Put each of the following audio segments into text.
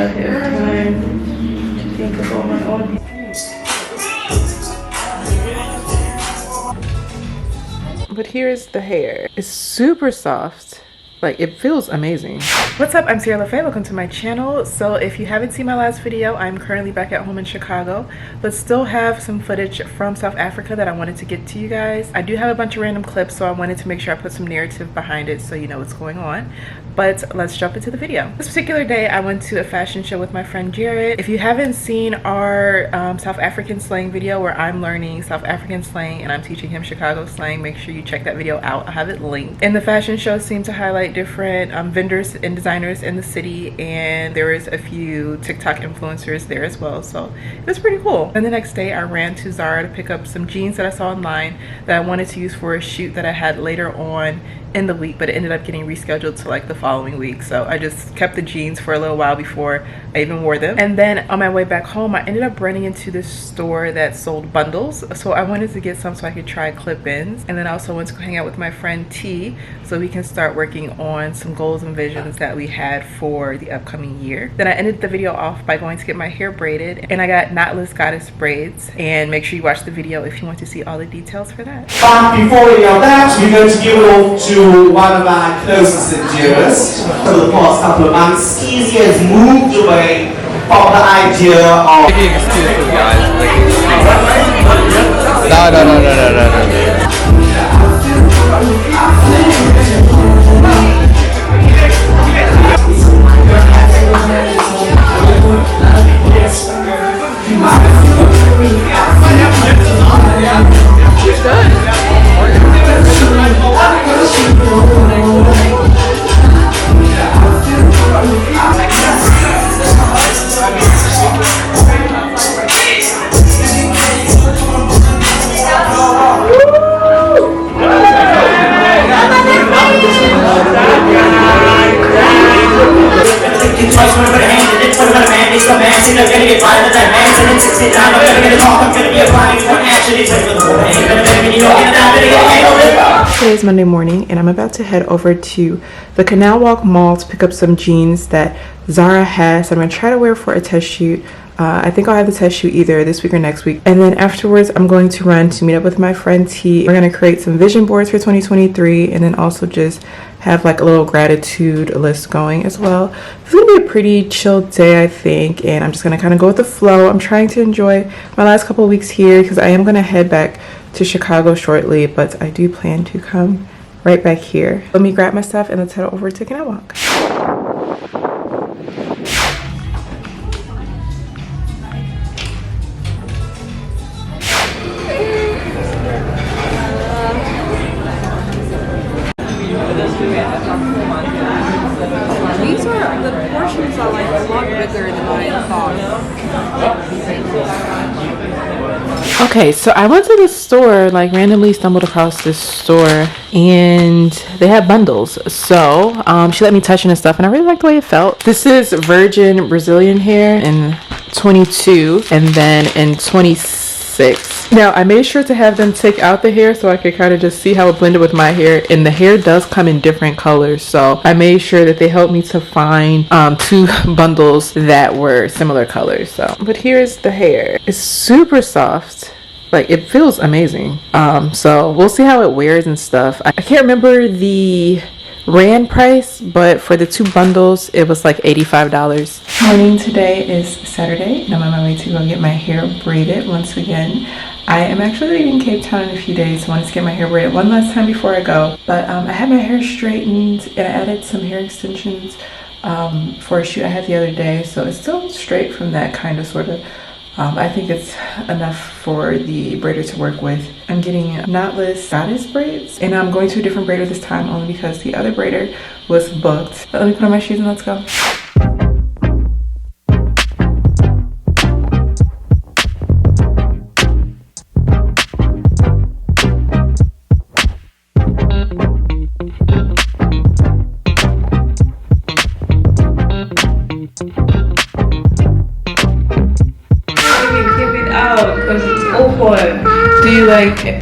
I have time to think of all my own. But here's the hair. It's super soft. Like, it feels amazing. What's up? I'm Sierra LaFay. Welcome to my channel. So if you haven't seen my last video, I'm currently back at home in Chicago, but still have some footage from South Africa that I wanted to get to you guys. I do have a bunch of random clips, so I wanted to make sure I put some narrative behind it so you know what's going on. But let's jump into the video. This particular day, I went to a fashion show with my friend Jared. If you haven't seen our South African slang video where I'm learning South African slang and I'm teaching him Chicago slang, make sure you check that video out. I have it linked. And the fashion show seemed to highlight different vendors and designers in the city, and there was a few TikTok influencers there as well, so it was pretty cool. And the next day I ran to Zara to pick up some jeans that I saw online that I wanted to use for a shoot that I had later on in the week, but it ended up getting rescheduled to like the following week, so I just kept the jeans for a little while before I even wore them. And then on my way back home, I ended up running into this store that sold bundles, so I wanted to get some so I could try clip-ins. And then I also went to go hang out with my friend T so we can start working on some goals and visions that we had for the upcoming year. Then I ended the video off by going to get my hair braided, and I got Knotless goddess braids, and make sure you watch the video if you want to see all the details for that. But before we go that, we're going to give it off to one of our closest and dearest. For the past couple of months, Easy has moved away from the idea of Making excuses, guys. No. Today is Monday morning, and I'm about to head over to the Canal Walk Mall to pick up some jeans that Zara has. I'm going to try to wear for a test shoot. I think I'll have the test shoot either this week or next week. And then afterwards, I'm going to run to meet up with my friend T. We're going to create some vision boards for 2023, and then also just have like a little gratitude list going as well. It's going to be a pretty chill day, I think, and I'm just going to kind of go with the flow. I'm trying to enjoy my last couple of weeks here because I am going to head back to Chicago shortly, but I do plan to come right back here. Let me grab my stuff and let's head over to Canal Walk. The portions are like a lot bigger than I thought. Okay, so I went to the store, like randomly stumbled across this store, and they had bundles. So she let me touch on and stuff, and I really liked the way it felt. This is virgin Brazilian hair in 22 and then in 26. Now I made sure to have them take out the hair so I could kind of just see how it blended with my hair, and the hair does come in different colors, so I made sure that they helped me to find two bundles that were similar colors. So but here's the hair. It's super soft. Like, it feels amazing. So we'll see how it wears and stuff. I can't remember the rand price, but for the two bundles it was like $85. Morning. Today is Saturday and I'm on my way to go get my hair braided once again. I am actually leaving Cape Town in a few days, so I wanted to get my hair braided one last time before I go. But I had my hair straightened and I added some hair extensions for a shoot I had the other day, so it's still straight from that kind of sort of. I think it's enough for the braider to work with. I'm getting knotless goddess braids, and I'm going to a different braider this time only because the other braider was booked. But let me put on my shoes and let's go. Because it's awkward. Do you like it?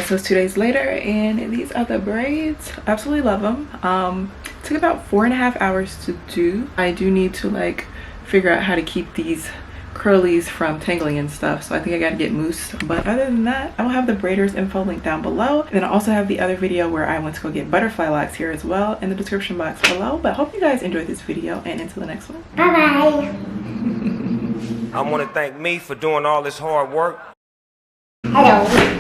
so it's 2 days later, and these are the braids. Absolutely love them. Took about 4.5 hours to do. I do need to like figure out how to keep these curlies from tangling and stuff, so I think I gotta get mousse. But other than that, I will have the braiders info linked down below, and then I also have the other video where I went to go get butterfly locks here as well in the description box below. But hope you guys enjoyed this video, and until the next one, bye bye. I want to thank me for doing all this hard work. Hello.